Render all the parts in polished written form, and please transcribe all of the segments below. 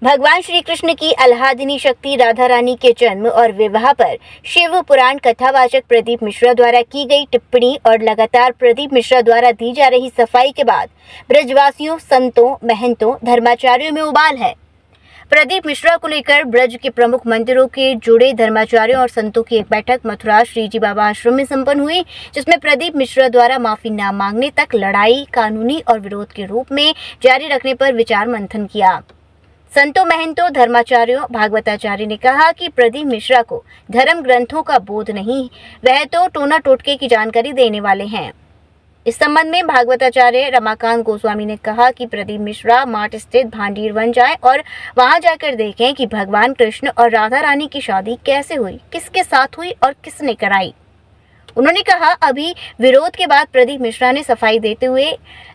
भगवान श्री कृष्ण की आह्लादिनी शक्ति राधा रानी के जन्म और विवाह पर शिव पुराण कथावाचक प्रदीप मिश्रा द्वारा की गई टिप्पणी और लगातार प्रदीप मिश्रा द्वारा दी जा रही सफाई के बाद ब्रजवासियों, संतों, महंतों, धर्माचार्यों में उबाल है। प्रदीप मिश्रा को लेकर ब्रज के प्रमुख मंदिरों के जुड़े धर्माचार्यों और संतों की एक बैठक मथुरा श्रीजी बाबा आश्रम में संपन्न हुई, जिसमें प्रदीप मिश्रा द्वारा माफी न मांगने तक लड़ाई कानूनी और विरोध के रूप में जारी रखने पर विचार मंथन किया। संतों, महंतों, धर्माचार्यों, भागवताचार्य ने कहा कि प्रदीप मिश्रा को धर्म ग्रंथों का बोध नहीं, वह तो टोना टोटके की जानकारी देने वाले हैं। इस संबंध में भागवताचार्य रमाकांत गोस्वामी ने कहा कि प्रदीप मिश्रा मठ स्थित भांडीर बन जाएं और वहां जाकर देखें कि भगवान कृष्ण और राधा रानी की शादी कैसे हुई, किसके साथ हुई और किसने कराई। उन्होंने कहा, अभी विरोध के बाद प्रदीप मिश्रा ने सफाई देते हुए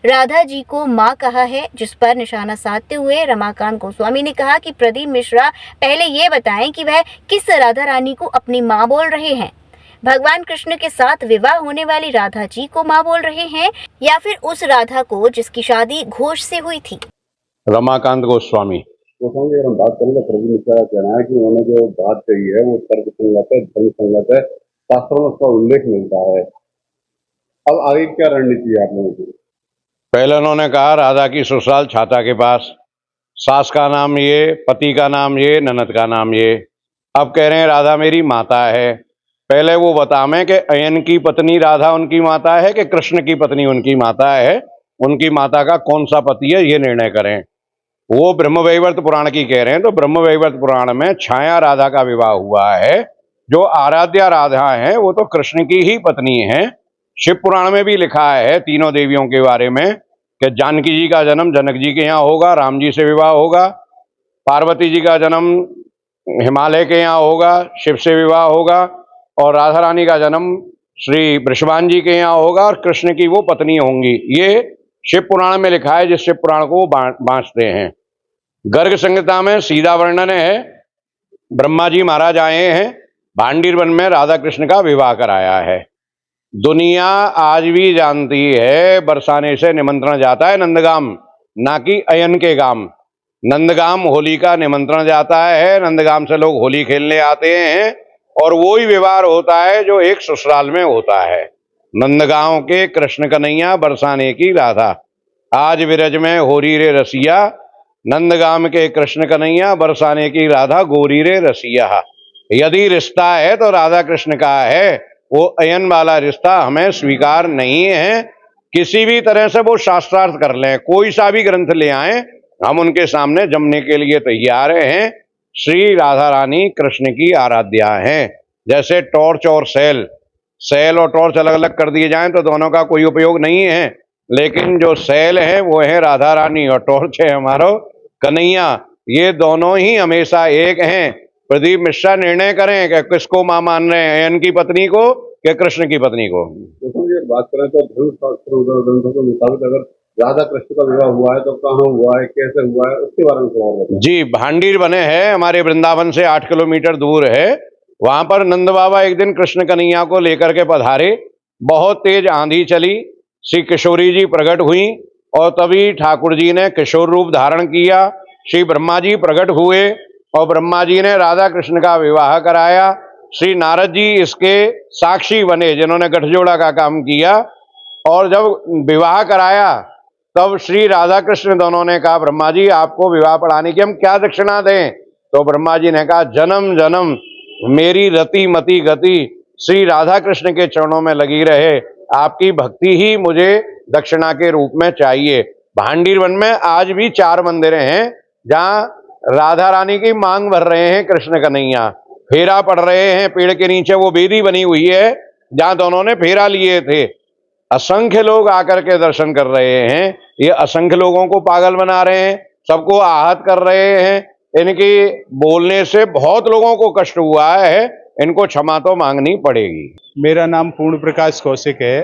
राधा जी को मां कहा है, जिस पर निशाना साधते हुए रमाकांत गोस्वामी ने कहा कि प्रदीप मिश्रा पहले ये बताएं कि वह किस राधा रानी को अपनी मां बोल रहे हैं। भगवान कृष्ण के साथ विवाह होने वाली राधा जी को मां बोल रहे हैं या फिर उस राधा को जिसकी शादी घोष से हुई थी। रमाकांत गोस्वामी अगर हम बात करें तो प्रदीप मिश्रा का कहना है कि उन्होंने जो बात कही है वो तर्क संगत है, धर्म संगत है, शास्त्रों में उसका उल्लेख मिलता है। अब आगे क्या रणनीति है आप लोगों की? पहले उन्होंने कहा राधा की ससुराल छाता के पास, सास का नाम ये, पति का नाम ये, ननद का नाम ये। अब कह रहे हैं राधा मेरी माता है। पहले वो बतावें कि अयन की पत्नी राधा उनकी माता है कि कृष्ण की पत्नी उनकी माता है, उनकी माता का कौन सा पति है ये निर्णय करें। वो ब्रह्मवैवर्त पुराण की कह रहे हैं, तो ब्रह्मवैवर्त पुराण में छाया राधा का विवाह हुआ है। जो आराध्या राधा है वो तो कृष्ण की ही पत्नी है। शिव पुराण में भी लिखा है तीनों देवियों के बारे में कि जानकी जी का जन्म जनक जी के यहाँ होगा, राम जी से विवाह होगा। पार्वती जी का जन्म हिमालय के यहाँ होगा, शिव से विवाह होगा। और राधा रानी का जन्म श्री वृषभान जी के यहाँ होगा और कृष्ण की वो पत्नी होंगी। ये शिव पुराण में लिखा है, जिस शिव पुराण को वो बांटते हैं। गर्ग संहिता में सीधा वर्णन है। ब्रह्मा जी महाराज आए हैं, भांडीर वन में राधा कृष्ण का विवाह कराया है। दुनिया आज भी जानती है बरसाने से निमंत्रण जाता है नंदगाम, ना कि अयन के गांव। नंदगाम होली का निमंत्रण जाता है, नंदगाम से लोग होली खेलने आते हैं और वो ही विवाह होता है जो एक ससुराल में होता है। नंदगांव के कृष्ण कन्हैया, बरसाने की राधा। आज विरज में होरी रे रसिया, नंदगाम के कृष्ण कन्हैया, बरसाने की राधा, गोरी रे रसिया। यदि रिश्ता है तो राधा कृष्ण का है, वो अयन वाला रिश्ता हमें स्वीकार नहीं है। किसी भी तरह से वो शास्त्रार्थ कर लें, कोई सा भी ग्रंथ ले आए, हम उनके सामने जमने के लिए तैयार हैं। श्री राधा रानी कृष्ण की आराध्या हैं। जैसे टॉर्च और सेल और टॉर्च अलग अलग कर दिए जाएं तो दोनों का कोई उपयोग नहीं है, लेकिन जो सेल है वो है राधा रानी और टॉर्च है हमारा कन्हैया। ये दोनों ही हमेशा एक हैं। प्रदीप मिश्रा निर्णय करें कि किसको मां मान रहे हैं, अयन की पत्नी को कि कृष्ण की पत्नी को। तो बात करें तो धर्मशास्त्र ग्रंथों के मुताबिक अगर राधा कृष्ण का विवाह हुआ है तो कहाँ हुआ है, कैसे हुआ है, उसके बारे में थोड़ा बताएं। जी, भांडीर बने हैं, हमारे वृंदावन से 8 किलोमीटर दूर है। वहां पर नंद बाबा एक दिन कृष्ण कन्हैया को लेकर के पधारे। बहुत तेज आंधी चली, श्री किशोरी जी प्रकट हुई और तभी ठाकुर जी ने किशोर रूप धारण किया। श्री ब्रह्मा जी प्रकट हुए और ब्रह्मा जी ने राधा कृष्ण का विवाह कराया। श्री नारद जी इसके साक्षी बने, जिन्होंने गठजोड़ा का काम किया। और जब विवाह कराया तब श्री राधा कृष्ण दोनों ने कहा, ब्रह्मा जी आपको विवाह पढ़ाने की हम क्या दक्षिणा दें? तो ब्रह्मा जी ने कहा, जन्म जन्म मेरी रति मति गति श्री राधा कृष्ण के चरणों में लगी रहे, आपकी भक्ति ही मुझे दक्षिणा के रूप में चाहिए। भांडीर वन में आज भी 4 मंदिर हैं जहां राधा रानी की मांग भर रहे हैं कृष्ण कन्हैया। फेरा पढ़ रहे हैं, पेड़ के नीचे वो बेदी बनी हुई है जहां दोनों ने फेरा लिए थे। असंख्य लोग आकर के दर्शन कर रहे हैं। ये असंख्य लोगों को पागल बना रहे हैं, सबको आहत कर रहे हैं। इनकी बोलने से बहुत लोगों को कष्ट हुआ है, इनको क्षमा तो मांगनी पड़ेगी। मेरा नाम पूर्ण प्रकाश कौशिक है।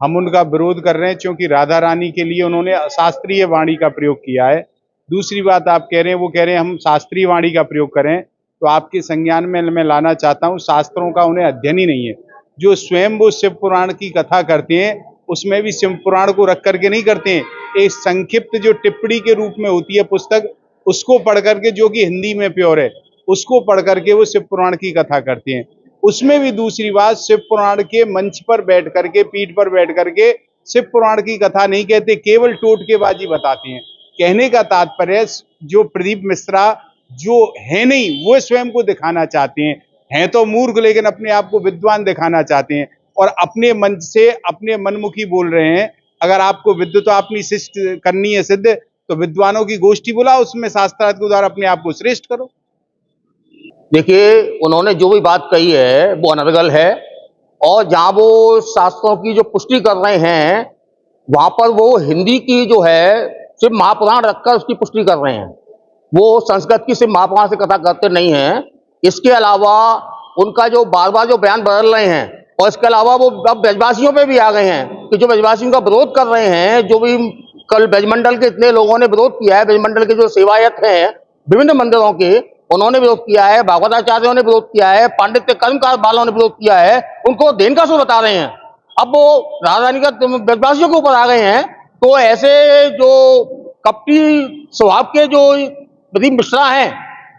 हम उनका विरोध कर रहे हैं क्योंकि राधा रानी के लिए उन्होंने अशास्त्रीय वाणी का प्रयोग किया है। दूसरी बात आप कह रहे हैं, वो कह रहे हैं हम शास्त्रीय वाणी का प्रयोग करें, तो आपके संज्ञान में मैं लाना चाहता हूँ, शास्त्रों का उन्हें अध्ययन ही नहीं है। जो स्वयं वो शिव पुराण की कथा करते हैं उसमें भी शिव पुराण को रख करके नहीं करते हैं। एक संक्षिप्त जो टिप्पणी के रूप में होती है पुस्तक, उसको पढ़ करके, जो कि हिंदी में प्योर है, उसको पढ़ करके वो शिव पुराण की कथा करते हैं। उसमें भी दूसरी बात, शिव पुराण के मंच पर बैठ करके, पीठ पर बैठ करके शिव पुराण की कथा नहीं कहते, केवल टोटकेबाजी बताते हैं। कहने का तात्पर्य, जो प्रदीप मिश्रा जो है नहीं, वो स्वयं को दिखाना चाहते हैं तो मूर्ख, लेकिन अपने आप को विद्वान दिखाना चाहते हैं और अपने मंच से अपने मनमुखी बोल रहे हैं। अगर आपको विद्वता अपनी शिष्ट करनी है सिद्ध, तो विद्वानों की गोष्ठी बुलाओ, उसमें शास्त्रार्थ के द्वारा अपने आप को श्रेष्ठ करो। देखिए, उन्होंने जो भी बात कही है वो अनर्गल है, और जहां वो शास्त्रों की जो पुष्टि कर रहे हैं, वहां पर वो हिंदी की जो है सिर्फ महापुराण रखकर उसकी पुष्टि कर रहे हैं। वो संस्कृत की सिर्फ महापुराण से कथा करते नहीं हैं। इसके अलावा उनका जो बार बार जो बयान बदल रहे हैं, और इसके अलावा वो अब ब्रजवासियों पे भी आ गए हैं कि जो ब्रजवासियों का विरोध कर रहे हैं, जो भी कल ब्रजमंडल के इतने लोगों ने विरोध किया है, ब्रजमंडल के जो सेवायत हैं विभिन्न मंदिरों के, उन्होंने विरोध किया है, भागवताचार्यों ने विरोध किया है, पांडित्य कर्मकार वालों ने विरोध किया है, उनको देन का सो बता रहे हैं। अब वो राजधानी का ब्रजवासियों के ऊपर आ गए हैं। तो ऐसे जो कपटी स्वभाव के जो प्रदीप मिश्रा हैं,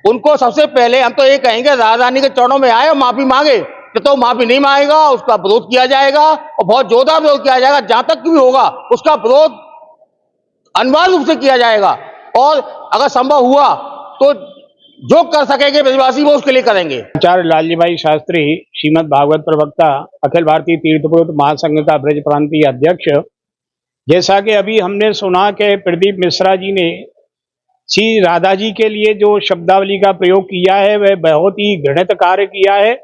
उनको सबसे पहले हम तो ये कहेंगे, राजधानी के चरणों में आए और माफी मांगे। तो माफी नहीं मांगेगा, उसका विरोध किया जाएगा और बहुत जोरदार विरोध किया जाएगा। जहां तक भी होगा उसका विरोध अनिवार्य रूप से किया जाएगा, और अगर संभव हुआ तो जो कर सकेंगे ब्रजवासी वो उसके लिए करेंगे। आचार्य लालजी भाई शास्त्री, श्रीमद् भागवत प्रवक्ता, अखिल भारतीय तीर्थपुरोहित महासंघ का ब्रज प्रांतीय अध्यक्ष। जैसा कि अभी हमने सुना कि प्रदीप मिश्रा जी ने श्री राधा जी के लिए जो शब्दावली का प्रयोग किया है, वह बहुत ही घृणित कार्य किया है।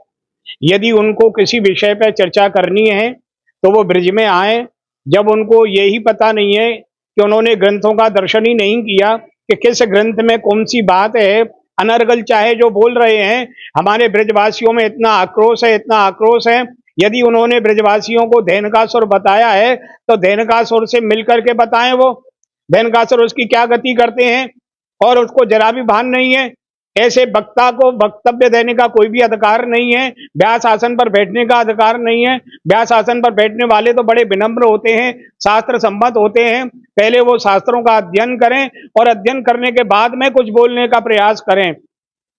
यदि उनको किसी विषय पर चर्चा करनी है तो वो ब्रज में आए। जब उनको यही पता नहीं है कि उन्होंने ग्रंथों का दर्शन ही नहीं किया कि किस ग्रंथ में कौन सी बात है, अनर्गल चाहे जो बोल रहे हैं। हमारे ब्रजवासियों में इतना आक्रोश है, इतना आक्रोश है। यदि उन्होंने ब्रजवासियों को धेनुकासुर बताया है तो धेनुकासुर से मिलकर के बताएं। वो धेनुकासुर उसकी क्या गति करते हैं और उसको जरा भी भान नहीं है। ऐसे वक्ता को वक्तव्य देने का कोई भी अधिकार नहीं है, व्यास आसन पर बैठने का अधिकार नहीं है। व्यास आसन पर बैठने वाले तो बड़े विनम्र होते हैं, शास्त्र सम्मत होते हैं। पहले वो शास्त्रों का अध्ययन करें और अध्ययन करने के बाद में कुछ बोलने का प्रयास करें।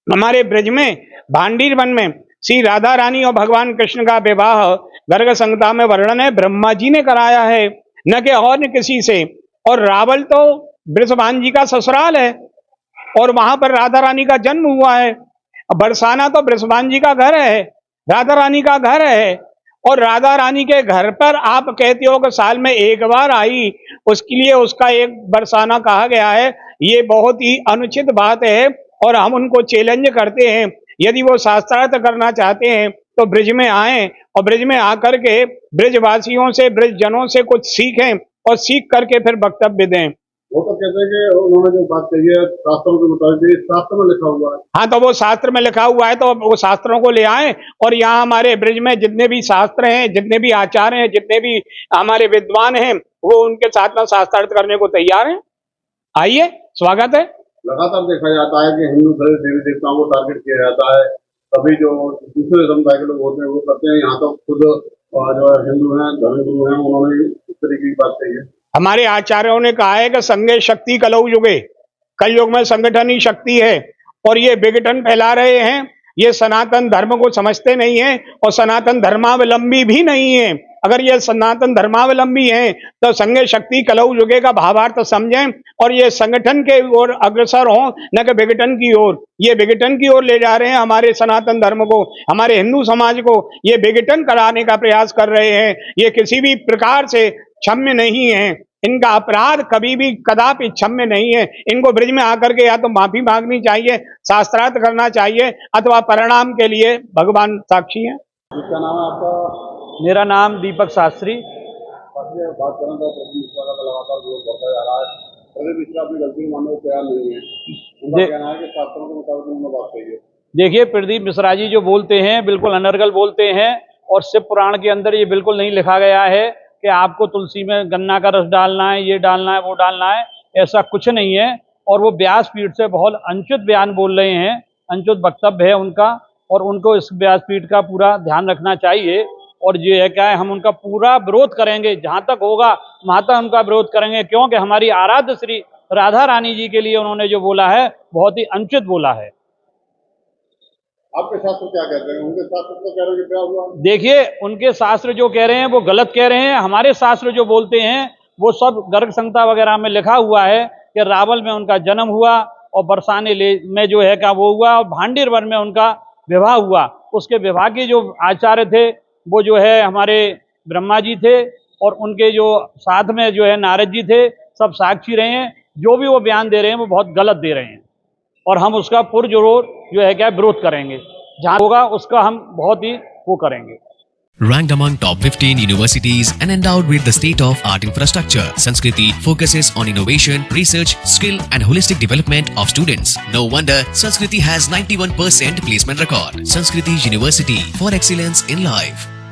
हमारे ब्रज में भांडीर वन में श्री राधा रानी और भगवान कृष्ण का विवाह गर्ग संहिता में वर्णन है, ब्रह्मा जी ने कराया है, न कि और न किसी से। और रावल तो वृषभान जी का ससुराल है और वहां पर राधा रानी का जन्म हुआ है। बरसाना तो वृषभान जी का घर है, राधा रानी का घर है। और राधा रानी के घर पर आप कहते हो कि साल में एक बार आई, उसके लिए उसका एक बरसाना कहा गया है। ये बहुत ही अनुचित बात है और हम उनको चैलेंज करते हैं, यदि वो शास्त्रार्थ करना चाहते हैं तो ब्रज में आए और ब्रज में आकर के ब्रजवासियों से, ब्रजजनों से कुछ सीखें और सीख करके फिर वक्तव्य दें। वो तो कहते हैं कि उन्होंने जो बात कही है शास्त्रों के मुताबिक, शास्त्र में लिखा हुआ है। हाँ, तो वो शास्त्र में लिखा हुआ है तो वो शास्त्रों को ले आए। और यहाँ हमारे ब्रज में जितने भी शास्त्र हैं, जितने भी आचार्य हैं, जितने भी हमारे विद्वान हैं, वो उनके साथ में शास्त्रार्थ करने को तैयार हैं। आइए, स्वागत है। लगातार देखा जाता है कि हिंदू देवी देवताओं को टारगेट किया जाता है। सभी जो दूसरे समुदाय के लोग होते हैं वो करते हैं। यहाँ तो खुद जो हिंदू हैं, धर्मगुरु हैं, उन्होंने इस तरीके की बात कही है। हमारे आचार्यों ने कहा है कि संगे शक्ति कलौ युगे, कलयुग में संगठन ही शक्ति है। और ये विघटन फैला रहे हैं, ये सनातन धर्म को समझते नहीं है और सनातन धर्मावलंबी भी नहीं है। अगर ये सनातन धर्मावलंबी हैं तो संगे शक्ति कलौ युगे का भावार्थ समझें और ये संगठन के ओर अग्रसर हों, न कि विघटन की ओर। ये विघटन की ओर ले जा रहे हैं हमारे सनातन धर्म को, हमारे हिंदू समाज को ये विघटन कराने का प्रयास कर रहे हैं। ये किसी भी प्रकार से क्षम्य नहीं है, इनका अपराध कभी भी कदापि क्षम्य नहीं है। इनको ब्रज में आकर के या तो माफी मांगनी चाहिए, शास्त्रार्थ करना चाहिए, अथवा परिणाम के लिए भगवान साक्षी है। क्या नाम है आपका? मेरा नाम दीपक शास्त्री। बात करें तो प्रदीप मिश्रा का लगातार विरोध बढ़ता जा रहा है। प्रदीप मिश्रा अपनी गलती मानने को तैयार नहीं है। उनका कहना है कि शास्त्रों के मुताबिक उन्होंने बात कही है। देखिए, प्रदीप मिश्रा जी जो बोलते हैं बिल्कुल अनर्गल बोलते हैं, और शिव पुराण के अंदर ये बिल्कुल नहीं लिखा गया है कि आपको तुलसी में गन्ना का रस डालना है, ये डालना है, वो डालना है। ऐसा कुछ नहीं है। और वो व्यासपीठ से बहुत अनुचित बयान बोल रहे हैं, अनुचित वक्तव्य है उनका, और उनको इस व्यासपीठ का पूरा ध्यान रखना चाहिए। और ये है क्या है, हम उनका पूरा विरोध करेंगे, जहाँ तक होगा वहाँ तक उनका विरोध करेंगे, क्योंकि हमारी आराध्य श्री राधा रानी जी के लिए उन्होंने जो बोला है बहुत ही अनुचित बोला है। आपके शास्त्र क्या कहते हैं? उनके शास्त्र तो कह रहे हैं कि ब्याह हुआ। देखिए, उनके शास्त्र जो कह रहे हैं वो गलत कह रहे हैं। हमारे शास्त्र जो बोलते हैं वो सब गर्ग संहिता वगैरह में लिखा हुआ है कि रावल में उनका जन्म हुआ और बरसाने में जो है का वो हुआ और भांडीर वन में उनका विवाह हुआ। उसके विवाह के जो आचार्य थे वो जो है हमारे ब्रह्मा जी थे और उनके जो साथ में जो है नारद जी थे, सब साक्षी रहे हैं। जो भी वो बयान दे रहे हैं वो बहुत गलत दे रहे हैं और हम उसका पुरजोर जो है क्या विरोध करेंगे। जहाँ होगा उसका हम बहुत ही वो करेंगे। Ranked among top 15 universities and endowed with the state-of-art infrastructure, Sanskriti focuses on innovation, research, skill and holistic development of students. No wonder Sanskriti has 91% placement record. Sanskriti University for excellence in life.